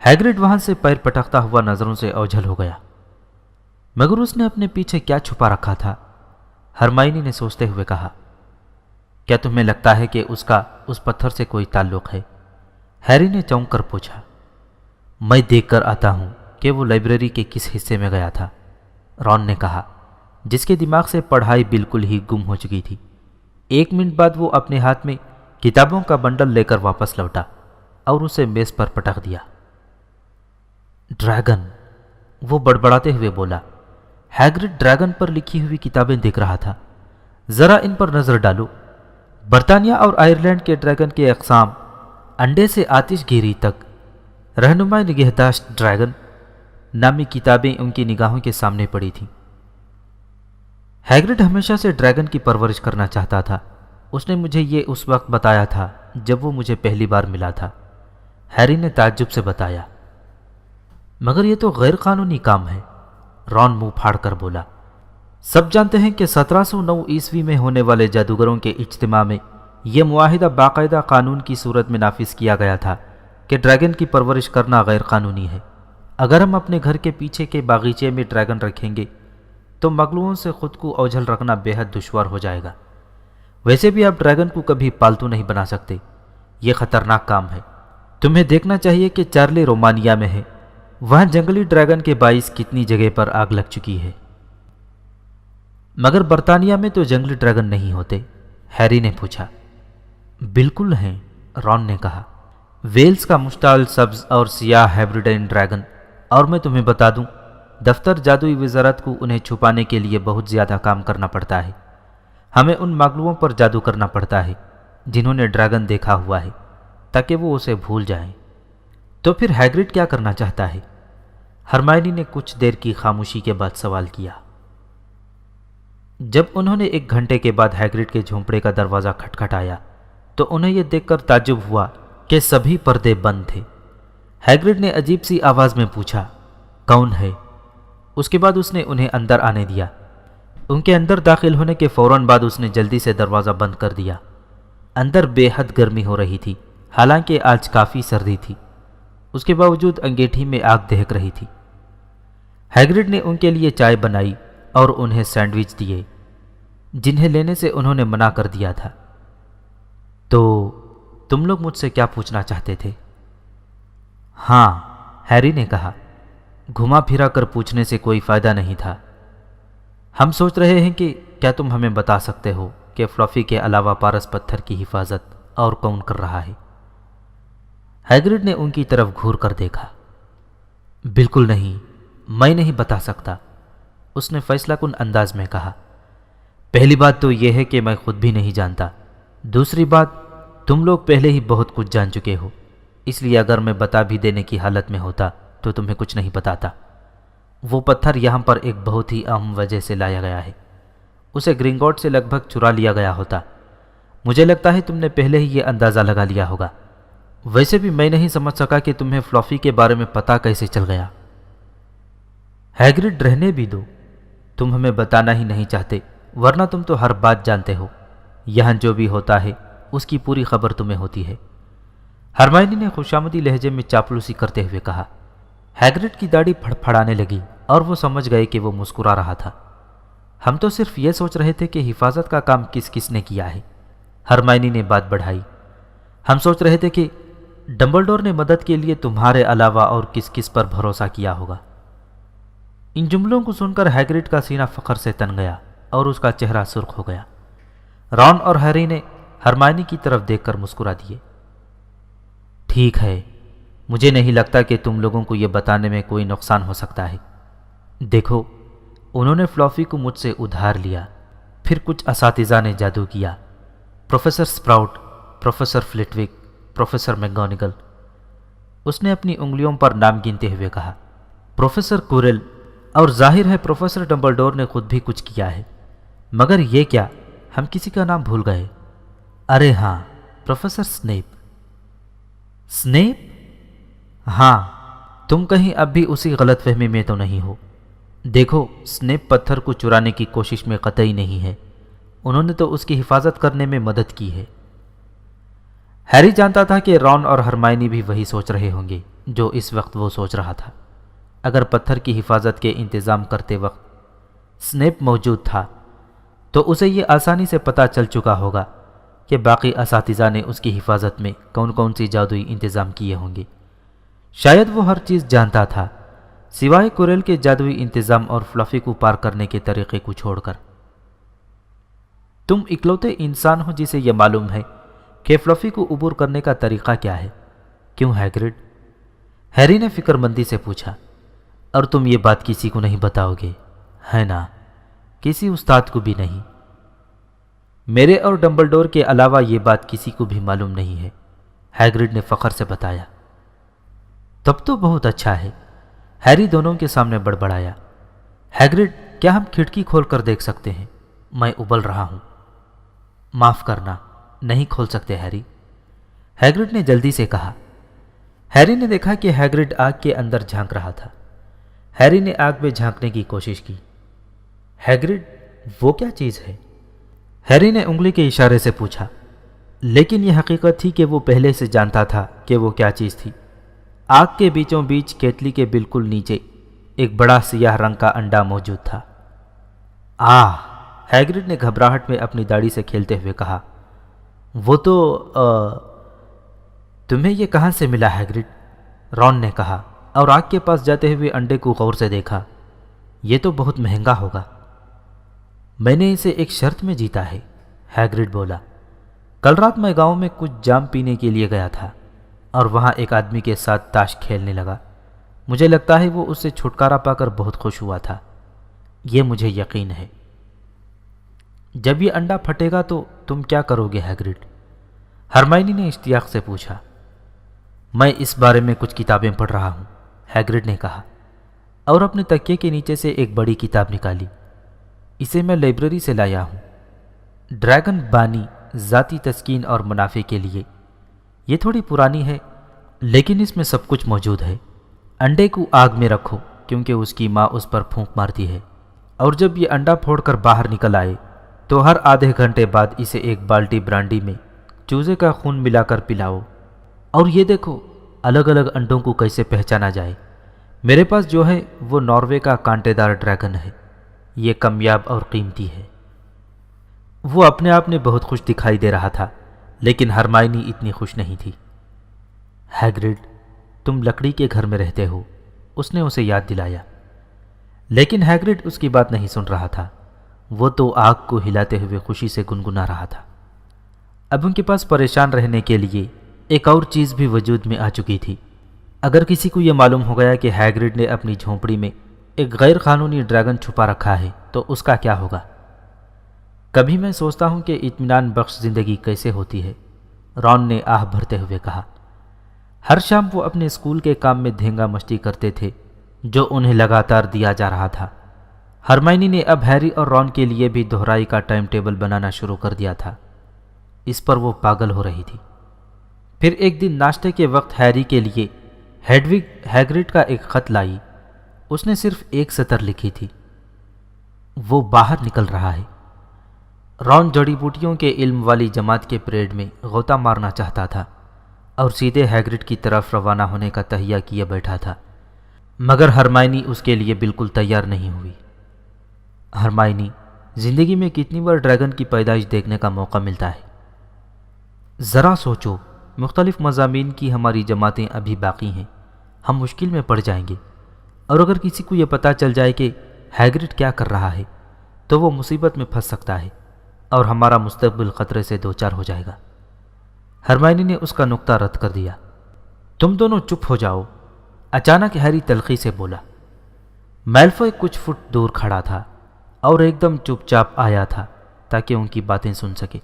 ہیگرڈ وہاں سے پیر پٹکتا ہوا نظروں سے اوجھل ہو گیا، مگر اس نے اپنے پیچھے کیا چھپا رکھا تھا؟ ہرمائنی نے سوچتے ہوئے کہا، کیا تمہیں لگتا ہے کہ اس کا اس پتھر سے کوئی تعلق ہے؟ ہیری نے چونک کر پوچھا۔ میں دیکھ کر آتا ہوں کہ وہ لائبریری کے کس حصے میں گیا تھا، رون نے کہا، جس کے دماغ سے پڑھائی بالکل ہی گم ہو چکی تھی۔ 1 منٹ بعد وہ اپنے ہاتھ میں کتابوں کا بنڈل لے کر واپس لوٹا اور اسے میز پر پٹک دیا۔ ڈریگن، وہ بڑبڑاتے ہوئے بولا۔ ہیگرڈ ڈریگن پر لکھی ہوئی کتابیں دیکھ رہا تھا۔ ذرا ان پر نظر ڈالو۔ برطانیہ اور آئرلینڈ کے ڈریگن کے اقسام، انڈے سے آتش گیری تک، رہنمائی نگہداشت ڈریگن نامی کتابیں ان کی نگاہوں کے سامنے پڑی تھیں۔ ہیگرڈ ہمیشہ سے ڈریگن کی پرورش کرنا چاہتا تھا۔ اس نے مجھے یہ اس وقت بتایا تھا جب وہ مجھے پہلی بار ملا تھا، ہیری نے تعجب سے بتایا۔ مگر یہ تو غیر قانونی کام ہے، رون منہ پھاڑ کر بولا۔ سب جانتے ہیں کہ 1709 عیسوی میں ہونے والے جادوگروں کے اجتماع میں یہ معاہدہ باقاعدہ قانون کی صورت میں نافذ کیا گیا تھا کہ ڈریگن کی پرورش کرنا غیر قانونی ہے۔ اگر ہم اپنے گھر کے پیچھے کے باغیچے میں ڈریگن رکھیں گے تو مغلوؤں سے خود کو اوجھل رکھنا بے حد دشوار ہو جائے گا۔ ویسے بھی آپ ڈریگن کو کبھی پالتو نہیں بنا سکتے، یہ خطرناک کام ہے۔ تمہیں دیکھنا چاہیے کہ چارلی رومانیہ میں ہے، وہاں جنگلی ڈریگن کے باعث کتنی جگہ پر آگ لگ چکی ہے۔ مگر برطانیہ میں تو جنگلی ڈریگن نہیں ہوتے، ہیری نے پوچھا۔ بالکل ہیں، رون نے کہا۔ ویلز کا مشتعل سبز اور سیاہ ہیبریڈین ڈریگن، اور میں تمہیں بتا دوں، دفتر جادوئی وزارت کو انہیں چھپانے کے لیے بہت زیادہ کام کرنا پڑتا ہے۔ ہمیں ان مغلوؤں پر جادو کرنا پڑتا ہے جنہوں نے ڈریگن دیکھا ہوا ہے، تاکہ وہ اسے بھول جائیں۔ تو پھر ہیگرڈ کیا کرنا چاہتا ہے؟ ہرمائنی نے کچھ دیر کی خاموشی کے بعد سوال کیا۔ جب انہوں نے 1 گھنٹے کے بعد ہیگرڈ کے جھونپڑے کا دروازہ کھٹکھٹایا تو انہیں یہ دیکھ کر تعجب ہوا کہ سبھی پردے بند تھے۔ ہیگرڈ نے عجیب سی آواز میں پوچھا، کون ہے؟ اس کے بعد اس نے انہیں اندر آنے دیا۔ ان کے اندر داخل ہونے کے فوراً بعد اس نے جلدی سے دروازہ بند کر دیا۔ اندر بے حد گرمی ہو رہی تھی، حالانکہ آج کافی سردی تھی۔ اس کے باوجود انگیٹھی میں آگ دہک رہی تھی۔ ہیگرڈ نے ان کے لیے چائے بنائی اور انہیں سینڈوچ دیے، جنہیں لینے سے انہوں نے منع کر دیا تھا۔ تو تم لوگ مجھ سے کیا پوچھنا چاہتے تھے؟ ہاں، ہیری نے کہا۔ گھما پھرا کر پوچھنے سے کوئی فائدہ نہیں تھا۔ ہم سوچ رہے ہیں کہ کیا تم ہمیں بتا سکتے ہو کہ فلافی کے علاوہ پارس پتھر کی حفاظت اور کون کر رہا ہے؟ ہیگرڈ نے ان کی طرف گھور کر دیکھا۔ بالکل نہیں، میں نہیں بتا سکتا، اس نے فیصلہ کن انداز میں کہا۔ پہلی بات تو یہ ہے کہ میں خود بھی نہیں جانتا۔ دوسری بات، تم لوگ پہلے ہی بہت کچھ جان چکے ہو، اس لیے اگر میں بتا بھی دینے کی حالت میں ہوتا تو تمہیں کچھ نہیں بتاتا۔ وہ پتھر یہاں پر ایک بہت ہی اہم وجہ سے لایا گیا ہے۔ اسے گرنگوٹ سے لگ بھگ چرا لیا گیا ہوتا۔ مجھے لگتا ہے تم نے پہلے ہی یہ اندازہ لگا لیا ہوگا۔ ویسے بھی میں نہیں سمجھ سکا کہ تمہیں فلافی کے بارے میں پتہ کیسے چل گیا۔ ہیگرڈ، رہنے بھی دو، تم ہمیں بتانا ہی نہیں چاہتے، ورنہ تم تو ہر بات جانتے ہو۔ یہاں جو بھی ہوتا ہے اس کی پوری خبر تمہیں ہوتی ہے، ہرمائنی نے خوشامدی لہجے میں چاپلوسی کرتے ہوئے کہا۔ ہیگرڈ کی داڑھی پھڑپھڑانے لگی اور وہ سمجھ گئے کہ وہ مسکرا رہا تھا۔ ہم تو صرف یہ سوچ رہے تھے کہ حفاظت کا کام کس کس نے کیا ہے، ہرمائنی نے بات بڑھائی۔ ہم سوچ رہے تھے کہ ڈمبلڈور نے مدد کے لیے تمہارے علاوہ اور کس کس پر بھروسہ کیا ہوگا۔ ان جملوں کو سن کر ہیگرڈ کا سینہ فخر سے تن گیا اور اس کا چہرہ سرخ ہو گیا۔ رون اور ہیری نے ہرمائنی کی طرف دیکھ کر مسکرا دیے۔ ٹھیک ہے، مجھے نہیں لگتا کہ تم لوگوں کو یہ بتانے میں کوئی نقصان ہو سکتا ہے۔ دیکھو، انہوں نے فلافی کو مجھ سے ادھار لیا، پھر کچھ اساتذہ نے جادو کیا، پروفیسر سپراؤٹ، پروفیسر فلٹوک، پروفیسر میگونگل۔ اس نے اپنی انگلیوں پر نام گنتے ہوئے کہا، پروفیسر کوریل، اور ظاہر ہے پروفیسر ڈمبلڈور نے خود بھی کچھ کیا ہے۔ مگر یہ کیا، ہم کسی کا نام بھول گئے۔ ارے ہاں، پروفیسر سنیپ۔ سنیپ؟ ہاں، تم کہیں اب بھی اسی غلط فہمی میں تو نہیں ہو؟ دیکھو، سنیپ پتھر کو چرانے کی کوشش میں قطعی نہیں ہے، انہوں نے تو اس کی حفاظت کرنے میں مدد کی ہے۔ ہیری جانتا تھا کہ رون اور ہرمائنی بھی وہی سوچ رہے ہوں گے جو اس وقت وہ سوچ رہا تھا۔ اگر پتھر کی حفاظت کے انتظام کرتے وقت سنیپ موجود تھا تو اسے یہ آسانی سے پتہ چل چکا ہوگا کہ باقی اساتذہ نے اس کی حفاظت میں کون کون سی جادوئی انتظام کیے ہوں گے۔ شاید وہ ہر چیز جانتا تھا سوائے کوریل کے جادوئی انتظام اور فلفی کو پار کرنے کے طریقے کو چھوڑ کر۔ تم اکلوتے انسان ہو جسے یہ معلوم ہے کہ فلفی کو عبور کرنے کا طریقہ کیا ہے، کیوں ہیگرڈ؟ ہیری نے فکر مندی سے پوچھا۔ اور تم یہ بات کسی کو نہیں بتاؤ گے، ہے نا؟ کسی استاد کو بھی نہیں۔ میرے اور ڈمبلڈور کے علاوہ یہ بات کسی کو بھی معلوم نہیں ہے، ہیگرڈ نے فخر سے بتایا۔ تب تو بہت اچھا ہے، ہیری دونوں کے سامنے بڑبڑایا۔ ہیگرڈ، کیا ہم کھڑکی کھول کر دیکھ سکتے ہیں؟ میں ابل رہا ہوں۔ معاف کرنا، نہیں کھول سکتے ہیری، ہیگرڈ نے جلدی سے کہا۔ ہیری نے دیکھا کہ ہیگرڈ آگ کے اندر جھانک رہا تھا۔ ہیری نے آگ میں جھانکنے کی کوشش کی۔ ہیگرڈ، وہ کیا چیز ہے؟ ہیری نے انگلی کے اشارے سے پوچھا، لیکن یہ حقیقت تھی کہ وہ پہلے سے جانتا تھا کہ وہ کیا چیز تھی۔ آگ کے بیچوں بیچ کیتلی کے بالکل نیچے ایک بڑا سیاہ رنگ کا انڈا موجود تھا۔ ہیگرڈ نے گھبراہٹ میں اپنی داڑھی سے کھیلتے ہوئے کہا، وہ تو تمہیں یہ کہاں سے ملا ہیگرڈ؟ رون نے کہا اور آگ کے پاس جاتے ہوئے انڈے کو غور سے دیکھا۔ یہ تو بہت مہنگا ہوگا۔ میں نے اسے ایک شرط میں جیتا ہے، ہیگرڈ بولا۔ کل رات میں گاؤں میں کچھ جام پینے کے لیے گیا تھا اور وہاں ایک آدمی کے ساتھ تاش کھیلنے لگا۔ مجھے لگتا ہے وہ اس سے چھٹکارا پا کر بہت خوش ہوا تھا، یہ مجھے یقین ہے۔ جب یہ انڈا پھٹے گا تو تم کیا کرو گے ہیگرڈ؟ ہرمائنی نے اشتیاق سے پوچھا۔ میں اس بارے میں کچھ کتابیں پڑھ رہا ہوں، ہیگرڈ نے کہا اور اپنے تکیے کے نیچے سے ایک بڑی کتاب نکالی۔ اسے میں لائبریری سے لایا ہوں، ڈریگن بانی ذاتی تسکین اور منافع کے لیے۔ یہ تھوڑی پرانی ہے لیکن اس میں سب کچھ موجود ہے۔ انڈے کو آگ میں رکھو کیونکہ اس کی ماں اس پر پھونک مارتی ہے، اور جب یہ انڈا پھوڑ کر باہر نکل آئے تو ہر آدھے گھنٹے بعد اسے ایک بالٹی برانڈی میں چوزے کا خون ملا کر پلاؤ، اور یہ دیکھو الگ الگ انڈوں کو کیسے پہچانا جائے۔ میرے پاس جو ہے وہ ناروے کا کانٹے دار ڈریگن ہے، یہ کامیاب اور قیمتی ہے۔ وہ اپنے آپ میں بہت خوش دکھائی دے رہا تھا لیکن ہرمائنی اتنی خوش نہیں تھی۔ ہیگرڈ، تم لکڑی کے گھر میں رہتے ہو، اس نے اسے یاد دلایا، لیکن ہیگرڈ اس کی بات نہیں سن رہا تھا۔ وہ تو آگ کو ہلاتے ہوئے خوشی سے گنگنا رہا تھا۔ اب ان کے پاس پریشان رہنے کے لیے ایک اور چیز بھی وجود میں آ چکی تھی۔ اگر کسی کو یہ معلوم ہو گیا کہ ہیگرڈ نے اپنی جھونپڑی میں ایک غیر قانونی ڈریگن چھپا رکھا ہے تو اس کا کیا ہوگا؟ کبھی میں سوچتا ہوں کہ اطمینان بخش زندگی کیسے ہوتی ہے، رون نے آہ بھرتے ہوئے کہا۔ ہر شام وہ اپنے اسکول کے کام میں دھینگا مستی کرتے تھے جو انہیں لگاتار دیا جا رہا تھا۔ ہرمائنی نے اب ہیری اور رون کے لیے بھی دہرائی کا ٹائم ٹیبل بنانا شروع کر دیا تھا۔ اس پر وہ پاگل ہو رہی تھی۔ پھر ایک دن ناشتے کے وقت ہیری کے لیے ہیڈوگ ہیگرڈ کا ایک خط لائی۔ اس نے صرف ایک سطر لکھی تھی، وہ باہر نکل رہا ہے۔ رون جڑی بوٹیوں کے علم والی جماعت کے پریڈ میں غوطہ مارنا چاہتا تھا اور سیدھے ہیگرڈ کی طرف روانہ ہونے کا تہیہ کیے بیٹھا تھا، مگر ہرمائنی اس کے لیے بالکل تیار نہیں ہوئی۔ ہرمائنی، زندگی میں کتنی بار ڈریگن کی پیدائش دیکھنے کا موقع ملتا ہے؟ ذرا سوچو، مختلف مضامین کی ہماری جماعتیں ابھی باقی ہیں، ہم مشکل میں پڑ جائیں گے، اور اگر کسی کو یہ پتہ چل جائے کہ ہیگرڈ کیا کر رہا ہے تو وہ مصیبت میں پھنس سکتا ہے اور ہمارا مستقبل خطرے سے دوچار ہو جائے گا۔ ہرمائنی نے اس کا نکتہ رد کر دیا۔ تم دونوں چپ ہو جاؤ، اچانک ہیری تلخی سے بولا۔ میلفوئے کچھ فٹ دور کھڑا تھا اور ایک دم چپ چاپ آیا تھا تاکہ ان کی باتیں سن سکے۔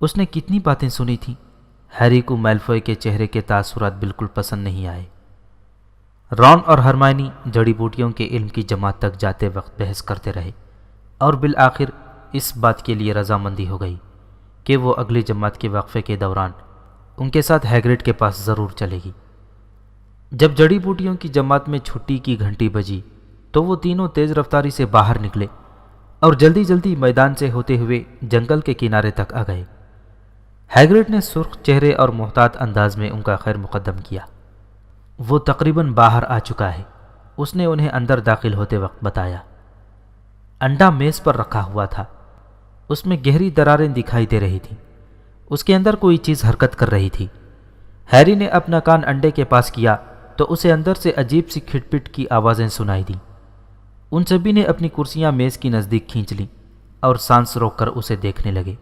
اس نے کتنی باتیں سنی تھیں، ہیری کو میلفوئے کے چہرے کے تاثرات بالکل پسند نہیں آئے۔ رون اور ہرمائنی جڑی بوٹیوں کے علم کی جماعت تک جاتے وقت بحث کرتے رہے اور بالآخر اس بات کے لیے رضامندی ہو گئی کہ وہ اگلی جماعت کے وقفے کے دوران ان کے ساتھ ہیگرڈ کے پاس ضرور چلے گی۔ جب جڑی بوٹیوں کی جماعت میں چھٹی کی گھنٹی بجی تو وہ تینوں تیز رفتاری سے باہر نکلے اور جلدی جلدی میدان سے ہوتے ہوئے جنگل کے کنارے تک آ گئے۔ ہیگرڈ نے سرخ چہرے اور محتاط انداز میں ان کا خیر مقدم کیا۔ وہ تقریباً باہر آ چکا ہے، اس نے انہیں اندر داخل ہوتے وقت بتایا۔ انڈا میز پر رکھا ہوا تھا، اس میں گہری دراریں دکھائی دے رہی تھیں، اس کے اندر کوئی چیز حرکت کر رہی تھی۔ ہیری نے اپنا کان انڈے کے پاس کیا تو اسے اندر سے عجیب سی کھٹ پٹ کی آوازیں سنائی دیں۔ ان سبھی نے اپنی کرسیاں میز کی نزدیک کھینچ لیں اور سانس روک کر اسے دیکھنے لگے۔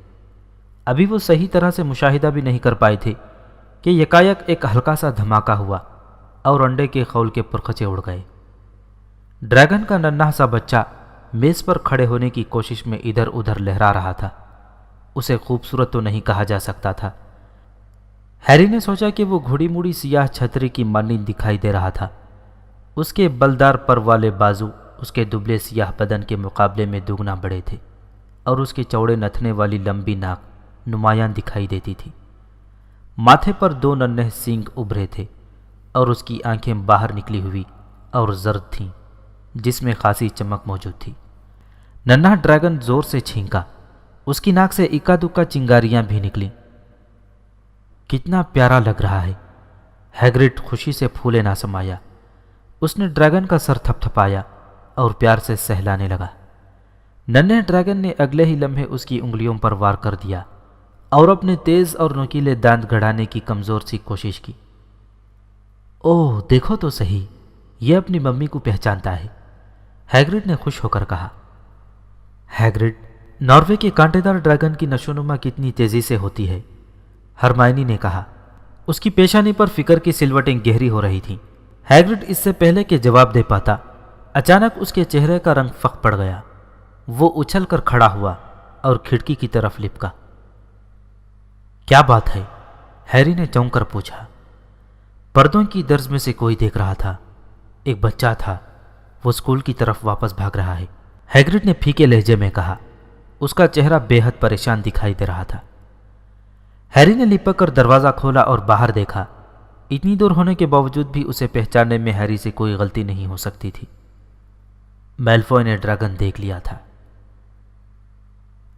ابھی وہ صحیح طرح سے مشاہدہ بھی نہیں کر پائے تھے کہ یکایک ایک ہلکا سا دھماکہ ہوا اور انڈے کے خول کے پرخچے اڑ گئے۔ ڈریگن کا ننھا سا بچہ میز پر کھڑے ہونے کی کوشش میں ادھر ادھر لہرا رہا تھا۔ اسے خوبصورت تو نہیں کہا جا سکتا تھا۔ ہیری نے سوچا کہ وہ گھڑی مڑی سیاہ چھتری کی مانند دکھائی دے رہا تھا۔ اس کے بلدار پر والے بازو اس کے دبلے سیاہ بدن کے مقابلے میں دگنا بڑے تھے اور اس کے چوڑے نتھنے والی لمبی ناک نمایاں دکھائی دیتی تھی۔ ماتھے پر 2 ننھے سینگ ابھرے تھے اور اس کی آنکھیں باہر نکلی ہوئی اور زرد تھیں جس میں خاصی چمک موجود تھی۔ ننھا ڈریگن زور سے چھینکا، اس کی ناک سے اکا دکا چنگاریاں بھی نکلیں۔ کتنا پیارا لگ رہا ہے، ہیگرڈ خوشی سے پھولے نہ سمایا۔ اس نے ڈریگن کا سر تھپ تھپایا اور پیار سے سہلانے لگا۔ ننھے ڈریگن نے اگلے ہی لمحے اس کی انگلیوں پر وار کر دیا اور اپنے تیز اور نوکیلے دانت گڑھانے کی کمزور سی کوشش کی۔ اوہ دیکھو تو صحیح، یہ اپنی ممی کو پہچانتا ہے، ہیگرڈ نے خوش ہو کر کہا۔ ہیگرڈ، ناروے کے کانٹے دار ڈریگن کی نشوونما کتنی تیزی سے ہوتی ہے، ہرمائنی نے کہا۔ اس کی پیشانی پر فکر کی سلوٹیں گہری ہو رہی تھیں۔ ہیگرڈ اس سے پہلے کہ جواب دے پاتا، اچانک اس کے چہرے کا رنگ فق پڑ گیا۔ وہ اچھل کر کھڑا ہوا اور کھڑکی کی طرف لپکا۔ کیا بات ہے؟ ہیری نے چونک کر پوچھا۔ پردوں کی درز میں سے کوئی دیکھ رہا تھا، ایک بچہ تھا، وہ اسکول کی طرف واپس بھاگ رہا ہے، ہیگرڈ نے پھیکے لہجے میں کہا۔ اس کا چہرہ بے حد پریشان دکھائی دے رہا تھا۔ ہیری نے لپک کر دروازہ کھولا اور باہر دیکھا۔ اتنی دور ہونے کے باوجود بھی اسے پہچاننے میں ہیری سے کوئی غلطی نہیں ہو سکتی تھی۔ میلفوئے نے ڈریگن دیکھ لیا تھا۔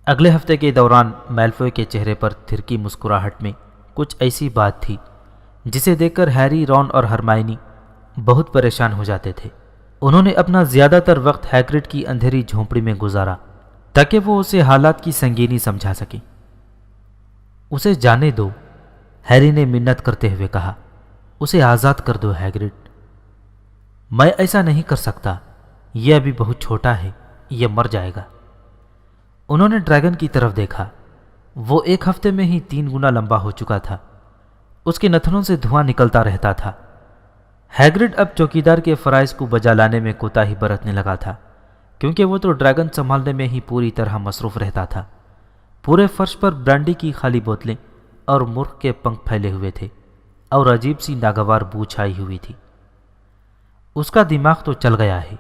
اگلے ہفتے کے دوران میلفوئے کے چہرے پر تھرکی مسکراہٹ میں کچھ ایسی بات تھی جسے دیکھ کر ہیری، رون اور ہرمائنی بہت پریشان ہو جاتے تھے۔ انہوں نے اپنا زیادہ تر وقت ہیگرڈ کی اندھیری جھونپڑی میں گزارا تاکہ وہ اسے حالات کی سنگینی سمجھا سکیں۔ اسے جانے دو، ہیری نے منت کرتے ہوئے کہا۔ اسے آزاد کر دو ہیگرڈ۔ میں ایسا نہیں کر سکتا، یہ ابھی بہت چھوٹا ہے، یہ مر جائے گا۔ انہوں نے ڈریگن کی طرف دیکھا۔ وہ 1 ہفتے میں ہی 3 گنا لمبا ہو چکا تھا۔ اس کے نتنوں سے دھواں نکلتا رہتا تھا۔ ہیگرڈ اب چوکیدار کے فرائض کو بجا لانے میں کوتاہی برتنے لگا تھا، کیونکہ وہ تو ڈریگن سنبھالنے میں ہی پوری طرح مصروف رہتا تھا۔ پورے فرش پر برانڈی کی خالی بوتلیں اور مرغ کے پنکھ پھیلے ہوئے تھے اور عجیب سی ناگوار بو چھائی ہوئی تھی۔ اس کا دماغ تو چل گیا ہے،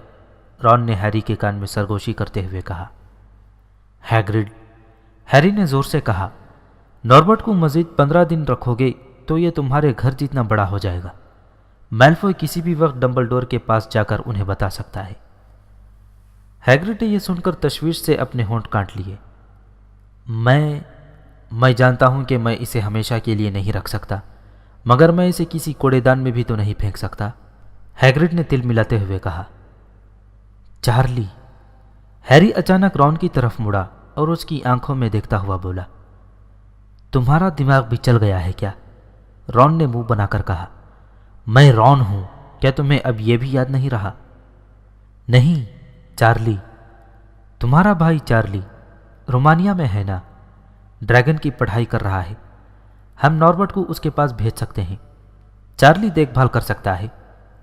رون نے ہیری کے کان میں سرگوشی کرتے ہوئے کہا۔ ہیگرڈ، ہیری نے زور سے کہا، ناربرٹ کو مزید 15 دن رکھو گے تو یہ تمہارے گھر جتنا بڑا ہو جائے گا۔ میلفوئے کسی بھی وقت ڈمبلڈور کے پاس جا کر انہیں بتا سکتا ہے۔ ہیگرڈ نے یہ سن کر تشویش سے اپنے ہونٹ کاٹ لیے۔ میں جانتا ہوں کہ میں اسے ہمیشہ کے لیے نہیں رکھ سکتا، مگر میں اسے کسی کوڑے دان میں بھی تو نہیں پھینک سکتا، ہیگرڈ نے تل ملاتے ہوئے کہا۔ چارلی، ہیری اچانک رون کی طرف مڑا اور اس کی آنکھوں میں دیکھتا ہوا بولا، تمہارا دماغ بھی چل گیا ہے کیا؟ رون نے منہ بنا کر کہا۔ میں رون ہوں، کیا تمہیں اب یہ بھی یاد نہیں رہا؟ نہیں، چارلی، تمہارا بھائی چارلی، رومانیہ میں ہے نا، ڈریگن کی پڑھائی کر رہا ہے۔ ہم ناربرٹ کو اس کے پاس بھیج سکتے ہیں، چارلی دیکھ بھال کر سکتا ہے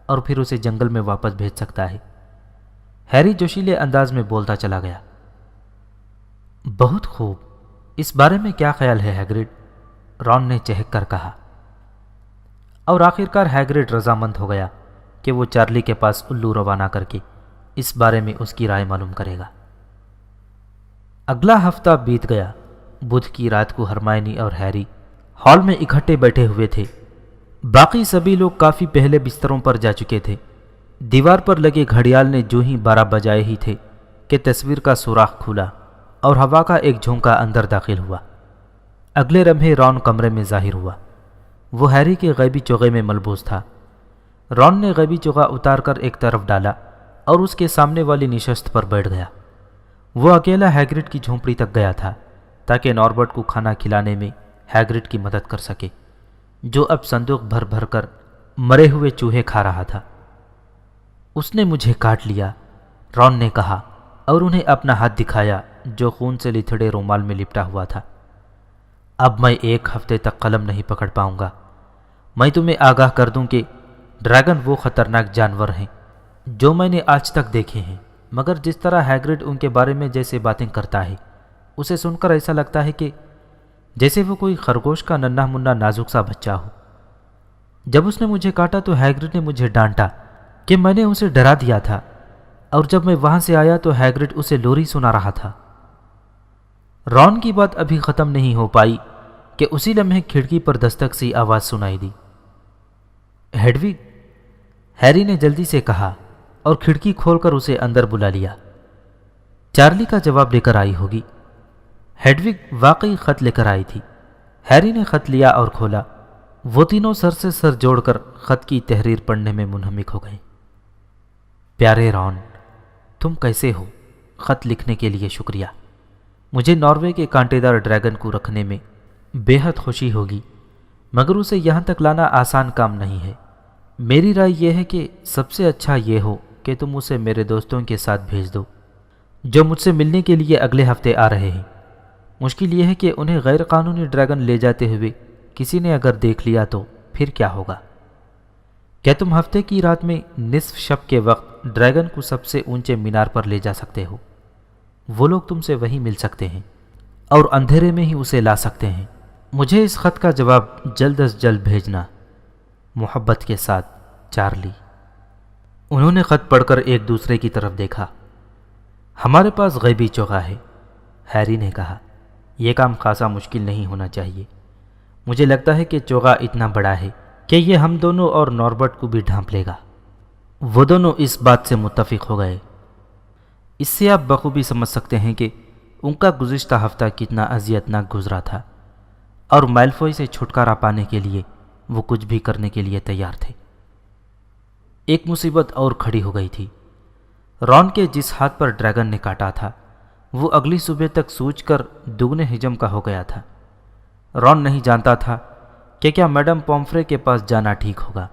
اور پھر اسے جنگل میں واپس بھیج سکتا ہے۔ ہیری جوشیلے انداز میں بولتا چلا گیا۔ بہت خوب، اس بارے میں کیا خیال ہے ہیگرڈ؟ رون نے چہک کر کہا۔ اور آخرکار ہیگرڈ رضامند ہو گیا کہ وہ چارلی کے پاس الو روانہ کر کے اس بارے میں اس کی رائے معلوم کرے گا۔ اگلا ہفتہ بیت گیا۔ بدھ کی رات کو ہرمائنی اور ہیری ہال میں اکٹھے بیٹھے ہوئے تھے۔ باقی سبھی لوگ کافی پہلے بستروں پر جا چکے تھے۔ دیوار پر لگے گھڑیال نے جو ہی 12 بجائے ہی تھے کہ تصویر کا سوراخ کھلا اور ہوا کا ایک جھونکا اندر داخل ہوا۔ اگلے لمحے رون کمرے میں ظاہر ہوا۔ وہ ہیری کے غیبی چوغے میں ملبوس تھا۔ رون نے غیبی چوغا اتار کر ایک طرف ڈالا اور اس کے سامنے والی نشست پر بیٹھ گیا۔ وہ اکیلا ہیگرڈ کی جھونپڑی تک گیا تھا تاکہ ناربرٹ کو کھانا کھلانے میں ہیگرڈ کی مدد کر سکے، جو اب صندوق بھر بھر کر مرے ہوئے چوہے کھا رہا تھا۔ اس نے مجھے کاٹ لیا، رون نے کہا اور انہیں اپنا ہاتھ دکھایا جو خون سے لتھڑے رومال میں لپٹا ہوا تھا۔ اب میں 1 ہفتے تک قلم نہیں پکڑ پاؤں گا۔ میں تمہیں آگاہ کر دوں کہ ڈریگن وہ خطرناک جانور ہیں جو میں نے آج تک دیکھے ہیں، مگر جس طرح ہیگرڈ ان کے بارے میں جیسے باتیں کرتا ہے اسے سن کر ایسا لگتا ہے کہ جیسے وہ کوئی خرگوش کا ننھا منھا نازک سا بچہ ہو۔ جب اس نے مجھے کاٹا تو ہیگرڈ نے مجھے ڈانٹا کہ میں نے اسے ڈرا دیا تھا، اور جب میں وہاں سے آیا تو ہیگرڈ اسے لوری سنا رہا تھا۔ رون کی بات ابھی ختم نہیں ہو پائی کہ اسی لمحے کھڑکی پر دستک سی آواز سنائی دی۔ ہیڈوگ، ہیری نے جلدی سے کہا اور کھڑکی کھول کر اسے اندر بلا لیا۔ چارلی کا جواب لے کر آئی ہوگی۔ ہیڈوگ واقعی خط لے کر آئی تھی۔ ہیری نے خط لیا اور کھولا۔ وہ تینوں سر سے سر جوڑ کر خط کی تحریر پڑھنے میں منہمک ہو گئے۔ پیارے رون، تم کیسے ہو؟ خط لکھنے کے لیے شکریہ۔ مجھے ناروے کے کانٹے دار ڈریگن کو رکھنے میں بے حد خوشی ہوگی، مگر اسے یہاں تک لانا آسان کام نہیں ہے۔ میری رائے یہ ہے کہ سب سے اچھا یہ ہو کہ تم اسے میرے دوستوں کے ساتھ بھیج دو جو مجھ سے ملنے کے لیے اگلے ہفتے آ رہے ہیں۔ مشکل یہ ہے کہ انہیں غیر قانونی ڈریگن لے جاتے ہوئے کسی نے اگر دیکھ لیا تو پھر کیا ہوگا؟ کیا تم ہفتے کی رات میں نصف شب کے وقت ڈریگن کو سب سے اونچے مینار پر لے جا سکتے ہو؟ وہ لوگ تم سے وہیں مل سکتے ہیں اور اندھیرے میں ہی اسے لا سکتے ہیں۔ مجھے اس خط کا جواب جلد از جلد بھیجنا۔ محبت کے ساتھ، چارلی۔ انہوں نے خط پڑھ کر ایک دوسرے کی طرف دیکھا۔ ہمارے پاس غیبی چوغا ہے، ہیری نے کہا۔ یہ کام خاصا مشکل نہیں ہونا چاہیے۔ مجھے لگتا ہے کہ چوغا اتنا بڑا ہے کہ یہ ہم دونوں اور ناربرٹ کو بھی ڈھانپ لے گا۔ وہ دونوں اس بات سے متفق ہو گئے۔ اس سے آپ بخوبی سمجھ سکتے ہیں کہ ان کا گزشتہ ہفتہ کتنا اذیت ناک گزرا تھا، اور میلفوئی سے چھٹکارا پانے کے لیے وہ کچھ بھی کرنے کے لیے تیار تھے۔ ایک مصیبت اور کھڑی ہو گئی تھی۔ رون کے جس ہاتھ پر ڈریگن نے کاٹا تھا وہ اگلی صبح تک سوج کر دگنے حجم کا ہو گیا تھا۔ رون نہیں جانتا تھا کہ کیا میڈم پومفرے کے پاس جانا ٹھیک ہوگا،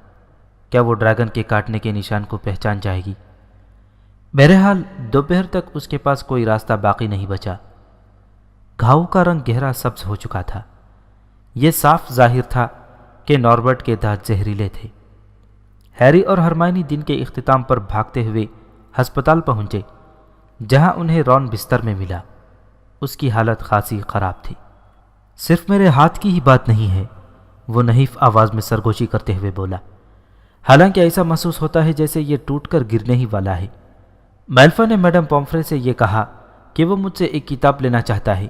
کیا وہ ڈریگن کے کاٹنے کے نشان کو پہچان جائے گی۔ بہرحال دوپہر تک اس کے پاس کوئی راستہ باقی نہیں بچا۔ گھاؤ کا رنگ گہرا سبز ہو چکا تھا۔ یہ صاف ظاہر تھا کہ ناربرٹ کے دانت زہریلے تھے۔ ہیری اور ہرمائنی دن کے اختتام پر بھاگتے ہوئے ہسپتال پہنچے، جہاں انہیں رون بستر میں ملا۔ اس کی حالت خاصی خراب تھی۔ صرف میرے ہاتھ کی ہی بات نہیں ہے، وہ نحیف آواز میں سرگوشی کرتے ہوئے بولا، حالانکہ ایسا محسوس ہوتا ہے جیسے یہ ٹوٹ کر گرنے ہی والا ہے۔ میلفا نے میڈم پومفرے سے یہ کہا کہ وہ مجھ سے ایک کتاب لینا چاہتا ہے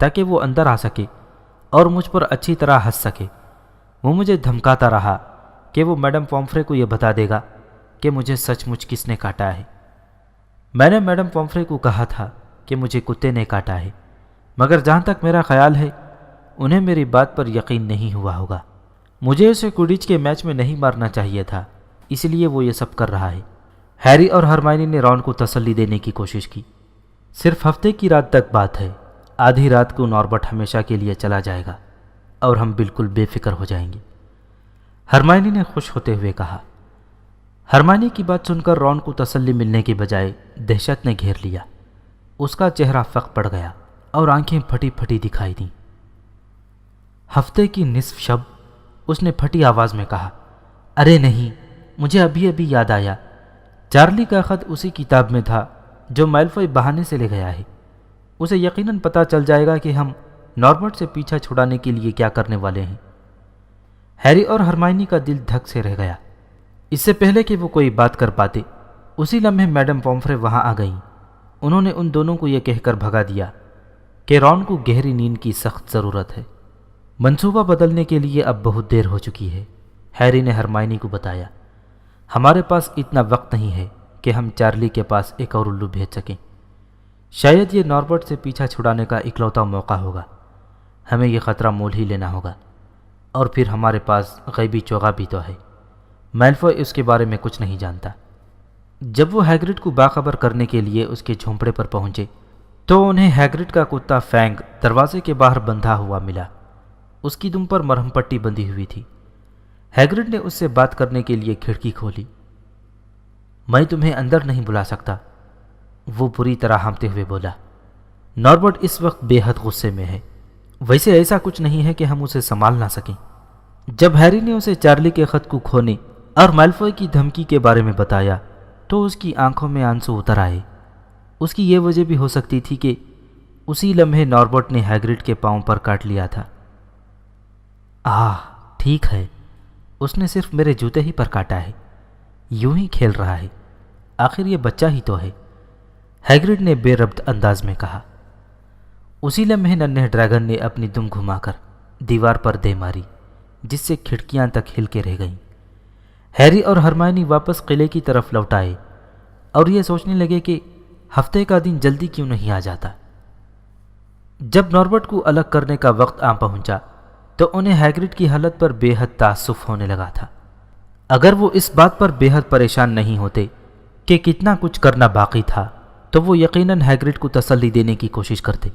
تاکہ وہ اندر آ سکے اور مجھ پر اچھی طرح ہنس سکے۔ وہ مجھے دھمکاتا رہا کہ وہ میڈم پومفرے کو یہ بتا دے گا کہ مجھے سچ مچ کس نے کاٹا ہے۔ میں نے میڈم پومفرے کو کہا تھا کہ مجھے کتے نے کاٹا ہے، مگر جہاں تک میرا خیال ہے انہیں میری بات پر یقین نہیں ہوا ہوگا۔ مجھے اسے کوڈیچ کے میچ میں نہیں مارنا چاہیے تھا، اس لیے وہ یہ سب کر رہا ہے۔ ہیری اور ہرمائنی نے رون کو تسلی دینے کی کوشش کی۔ صرف ہفتے کی رات تک بات ہے، آدھی رات کو ناربرٹ ہمیشہ کے لیے چلا جائے گا اور ہم بالکل بے فکر ہو جائیں گے، ہرمائنی نے خوش ہوتے ہوئے کہا۔ ہرمائنی کی بات سن کر رون کو تسلی ملنے کے بجائے دہشت نے گھیر لیا۔ اس کا چہرہ فق پڑ گیا اور آنکھیں پھٹی پھٹی دکھائی دیں۔ ہفتے کی نصف شب، اس نے پھٹی آواز میں کہا۔ ارے نہیں، مجھے ابھی ابھی یاد آیا، چارلی کا خط اسی کتاب میں تھا جو میلفوئی بہانے سے لے گیا ہے۔ اسے یقیناً پتہ چل جائے گا کہ ہم ناربرٹ سے پیچھا چھڑانے کے لیے کیا کرنے والے ہیں۔ ہیری اور ہرمائنی کا دل دھک سے رہ گیا۔ اس سے پہلے کہ وہ کوئی بات کر پاتے، اسی لمحے میڈم پومفرے وہاں آ گئیں۔ انہوں نے ان دونوں کو یہ کہہ کر بھگا دیا کہ رون کو گہری نیند کی سخت ضرورت ہے۔ منصوبہ بدلنے کے لیے اب بہت دیر ہو چکی ہے، ہیری نے ہرمائنی کو بتایا۔ ہمارے پاس اتنا وقت نہیں ہے کہ ہم چارلی کے پاس ایک اور الو بھیج سکیں۔ شاید یہ ناربرٹ سے پیچھا چھڑانے کا اکلوتا موقع ہوگا۔ ہمیں یہ خطرہ مول ہی لینا ہوگا، اور پھر ہمارے پاس غیبی چوغا بھی تو ہے۔ میلفوئے اس کے بارے میں کچھ نہیں جانتا۔ جب وہ ہیگرڈ کو باخبر کرنے کے لیے اس کے جھونپڑے پر پہنچے تو انہیں ہیگرڈ کا کتا فینگ دروازے کے باہر بندھا ہوا ملا۔ اس کی دم پر مرہم پٹی بندھی ہوئی تھی۔ ہیگرڈ نے اس سے بات کرنے کے لیے کھڑکی کھولی۔ میں تمہیں اندر نہیں بلا سکتا، وہ بری طرح ہانپتے ہوئے بولا۔ ناربرٹ اس وقت بے حد غصے میں ہے۔ ویسے ایسا کچھ نہیں ہے کہ ہم اسے سنبھال نہ سکیں۔ جب ہیری نے اسے چارلی کے خط کو کھونے اور میلفوئے کی دھمکی کے بارے میں بتایا تو اس کی آنکھوں میں آنسو اتر آئے۔ اس کی یہ وجہ بھی ہو سکتی تھی کہ اسی لمحے ناربرٹ نے ہیگرڈ کے پاؤں پر کاٹ لیا تھا۔ ٹھیک ہے، اس نے صرف میرے جوتے ہی پر کاٹا ہے، یوں ہی کھیل رہا ہے، آخر یہ بچہ ہی تو ہے، ہیگرڈ نے بے ربط انداز میں کہا۔ اسی لمحے ننھے ڈریگن نے اپنی دم گھما کر دیوار پر دے ماری، جس سے کھڑکیاں تک ہل کے رہ گئیں۔ ہیری اور ہرمائنی واپس قلعے کی طرف لوٹ آئے اور یہ سوچنے لگے کہ ہفتے کا دن جلدی کیوں نہیں آ جاتا۔ جب ناربرٹ کو الگ کرنے کا وقت آ پہنچا تو انہیں ہیگرڈ کی حالت پر بے حد تأسف ہونے لگا تھا۔ اگر وہ اس بات پر بے حد پریشان نہیں ہوتے کہ کتنا کچھ کرنا باقی تھا تو وہ یقیناً ہیگرڈ کو تسلی دینے کی کوشش کرتے۔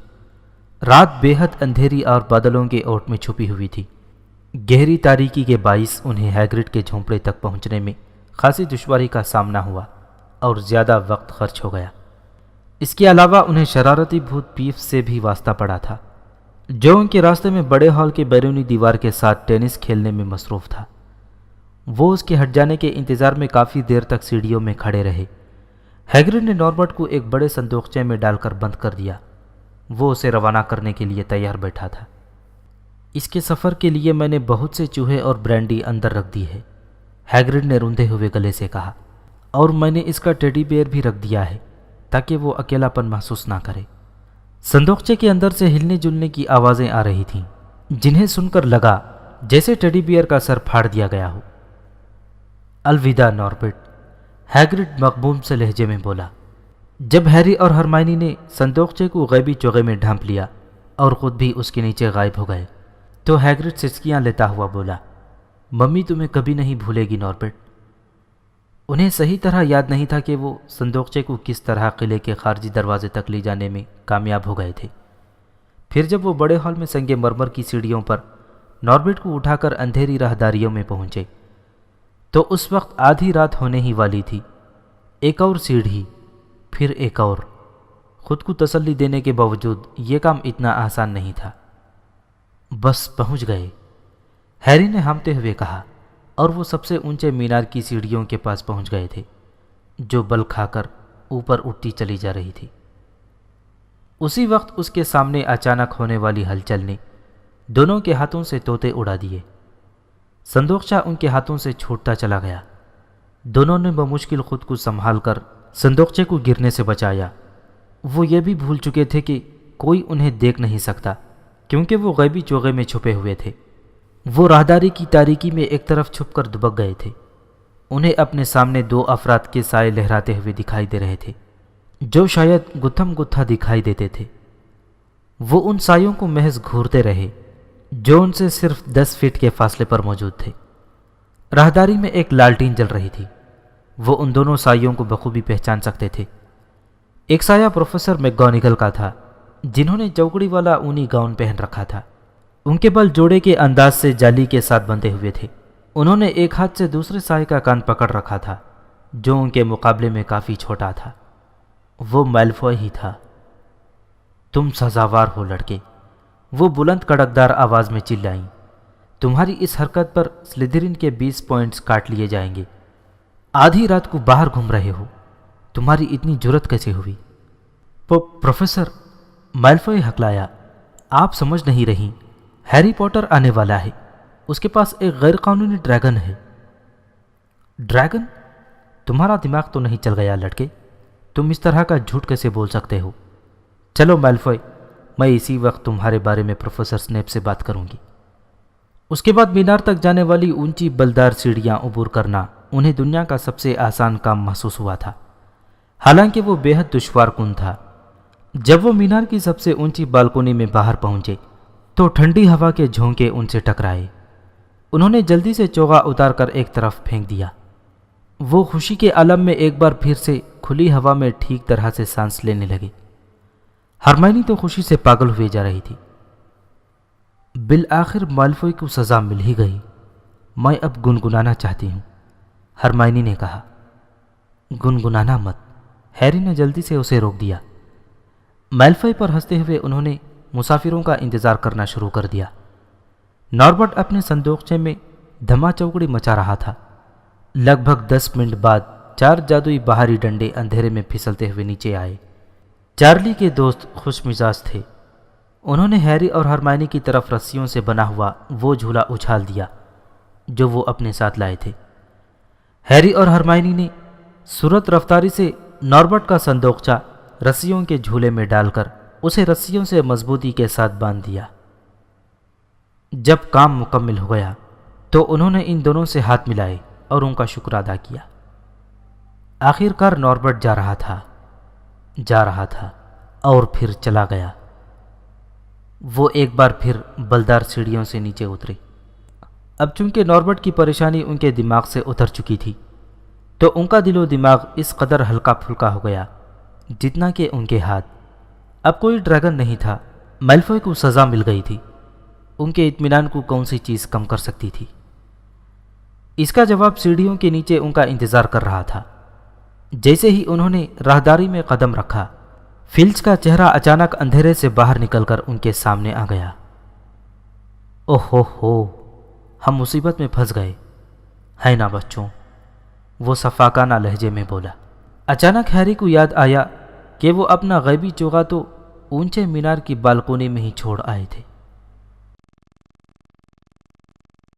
رات بے حد اندھیری اور بادلوں کے اوٹ میں چھپی ہوئی تھی۔ گہری تاریکی کے باعث انہیں ہیگرڈ کے جھونپڑے تک پہنچنے میں خاصی دشواری کا سامنا ہوا اور زیادہ وقت خرچ ہو گیا۔ اس کے علاوہ انہیں شرارتی بھوت پیف سے بھی واسطہ پڑا تھا، جو ان کے راستے میں بڑے ہال کے بیرونی دیوار کے ساتھ ٹینس کھیلنے میں مصروف تھا۔ وہ اس کے ہٹ جانے کے انتظار میں کافی دیر تک سیڑھیوں میں کھڑے رہے۔ ہیگرڈ نے ناربرٹ کو ایک بڑے صندوقچے میں ڈال کر بند کر دیا۔ وہ اسے روانہ کرنے کے لیے تیار بیٹھا تھا۔ اس کے سفر کے لیے میں نے بہت سے چوہے اور برینڈی اندر رکھ دی ہے، ہیگرڈ نے روندے ہوئے گلے سے کہا، اور میں نے اس کا ٹیڈی بیئر بھی رکھ دیا ہے تاکہ وہ اکیلا پن محسوس نہ کرے۔ صندوقچے کے اندر سے ہلنے جلنے کی آوازیں آ رہی تھیں، جنہیں سن کر لگا جیسے ٹیڈی بیئر کا سر پھاڑ دیا گیا ہو۔ الوداع ناربرٹ، ہیگرڈ مغموم سے لہجے میں بولا۔ جب ہیری اور ہرمائنی نے صندوقچے کو غیبی چوغے میں ڈھانپ لیا اور خود بھی اس کے نیچے غائب ہو گئے تو ہیگرڈ سسکیاں لیتا ہوا بولا، ممی تمہیں کبھی نہیں بھولے گی ناربرٹ۔ انہیں صحیح طرح یاد نہیں تھا کہ وہ صندوقچے کو کس طرح قلعے کے خارجی دروازے تک لے جانے میں کامیاب ہو گئے تھے۔ پھر جب وہ بڑے ہال میں سنگ مرمر کی سیڑھیوں پر ناربرٹ کو اٹھا کر اندھیری راہداریوں میں پہنچے تو اس وقت آدھی رات ہونے ہی والی تھی۔ ایک اور سیڑھی، پھر ایک اور۔ خود کو تسلی دینے کے باوجود یہ کام اتنا آسان نہیں تھا۔ بس پہنچ گئے، ہیری نے ہانپتے ہوئے کہا، اور وہ سب سے اونچے مینار کی سیڑھیوں کے پاس پہنچ گئے تھے جو بل کھا کر اوپر اٹھتی چلی جا رہی تھی۔ اسی وقت اس کے سامنے اچانک ہونے والی ہلچل نے دونوں کے ہاتھوں سے طوطے اڑا دیے۔ صندوقچہ ان کے ہاتھوں سے چھوٹتا چلا گیا۔ دونوں نے بمشکل خود کو سنبھال کر صندوقچے کو گرنے سے بچایا۔ وہ یہ بھی بھول چکے تھے کہ کوئی انہیں دیکھ نہیں سکتا کیونکہ وہ غیبی چوغے میں چھپے ہوئے تھے۔ وہ راہداری کی تاریکی میں ایک طرف چھپ کر دبک گئے تھے۔ انہیں اپنے سامنے دو افراد کے سائے لہراتے ہوئے دکھائی دے رہے تھے جو شاید گتھم گتھا دکھائی دیتے تھے۔ وہ ان سایوں کو محض گھورتے رہے جو ان سے صرف 10 فٹ کے فاصلے پر موجود تھے۔ راہداری میں ایک لالٹین جل رہی تھی۔ وہ ان دونوں سایوں کو بخوبی پہچان سکتے تھے۔ ایک سایہ پروفیسر میکگونیگل کا تھا، جنہوں نے چوکڑی والا اونی گاؤن پہن رکھا تھا۔ ان کے بال جوڑے کے انداز سے جالی کے ساتھ بندھے ہوئے تھے۔ انہوں نے ایک ہاتھ سے دوسرے سائے کا کان پکڑ رکھا تھا جو ان کے مقابلے میں کافی چھوٹا تھا۔ وہ میلفوئے ہی تھا۔ تم سزاوار ہو لڑکے، وہ بلند کڑکدار آواز میں چلائیں۔ تمہاری اس حرکت پر سلیدرین کے 20 پوائنٹس کاٹ لیے جائیں گے۔ آدھی رات کو باہر گھوم رہے ہو، تمہاری اتنی جرت کیسے ہوئی؟ پروفیسر، میلفوئے ہکلایا، آپ سمجھ نہیں رہی، ہیری پوٹر آنے والا ہے، اس کے پاس ایک غیر قانونی ڈریگن ہے۔ ڈریگن؟ تمہارا دماغ تو نہیں چل گیا لڑکے؟ تم اس طرح کا جھوٹ کیسے بول سکتے ہو؟ چلو میلفوئے، میں اسی وقت تمہارے بارے میں پروفیسر سنیپ سے بات کروں گی۔ اس کے بعد مینار تک جانے والی اونچی بلدار سیڑھیاں عبور کرنا انہیں دنیا کا سب سے آسان کام محسوس ہوا تھا، حالانکہ وہ بے حد دشوار کن تھا۔ جب وہ مینار کی سب سے اونچی بالکونی میں باہر پہنچے تو ٹھنڈی ہوا کے جھونکے ان سے ٹکرائے۔ انہوں نے جلدی سے چوغا اتار کر ایک طرف پھینک دیا۔ وہ خوشی کے عالم میں ایک بار پھر سے کھلی ہوا میں ٹھیک طرح سے سانس لینے لگے۔ ہرمائنی تو خوشی سے پاگل ہوئے جا رہی تھی۔ بالآخر مالفوئی کو سزا مل ہی گئی، میں اب گنگنانا چاہتی ہوں، ہرمائنی نے کہا۔ گنگنانا مت، ہیری نے جلدی سے اسے روک دیا۔ مالفوئی پر ہنستے ہوئے انہوں نے مسافروں کا انتظار کرنا شروع کر دیا۔ ناربٹ اپنے صندوقچے میں دھما چوکڑی مچا رہا تھا۔ لگ بھگ 10 منٹ بعد 4 جادوئی باہری ڈنڈے اندھیرے میں پھسلتے ہوئے نیچے آئے۔ چارلی کے دوست خوش مزاج تھے۔ انہوں نے ہیری اور ہرمائنی کی طرف رسیوں سے بنا ہوا وہ جھولا اچھال دیا جو وہ اپنے ساتھ لائے تھے۔ ہیری اور ہرمائنی نے سرعت رفتاری سے ناربٹ کا صندوقچہ رسیوں کے جھولے میں ڈال کر اسے رسیوں سے مضبوطی کے ساتھ باندھ دیا۔ جب کام مکمل ہو گیا تو انہوں نے ان دونوں سے ہاتھ ملائے اور ان کا شکر ادا کیا۔ آخر کار ناربٹ جا رہا تھا اور پھر چلا گیا۔ وہ ایک بار پھر بلدار سیڑھیوں سے نیچے اترے۔ اب چونکہ ناربٹ کی پریشانی ان کے دماغ سے اتر چکی تھی تو ان کا دل و دماغ اس قدر ہلکا پھلکا ہو گیا جتنا کہ ان کے ہاتھ۔ اب کوئی ڈریگن نہیں تھا۔ مالفوئی کو سزا مل گئی تھی، ان کے اطمینان کو کون سی چیز کم کر سکتی تھی؟ اس کا جواب سیڑھیوں کے نیچے ان کا انتظار کر رہا تھا۔ جیسے ہی انہوں نے راہداری میں قدم رکھا، فلچ کا چہرہ اچانک اندھیرے سے باہر نکل کر ان کے سامنے آ گیا۔ اوہ ہو، ہم مصیبت میں پھنس گئے، ہے نا بچوں؟ وہ صفاقانہ لہجے میں بولا۔ اچانک ہیری کو یاد آیا کہ وہ اپنا غیبی چوغا تو اونچے مینار کی بالکونی میں ہی چھوڑ آئے تھے۔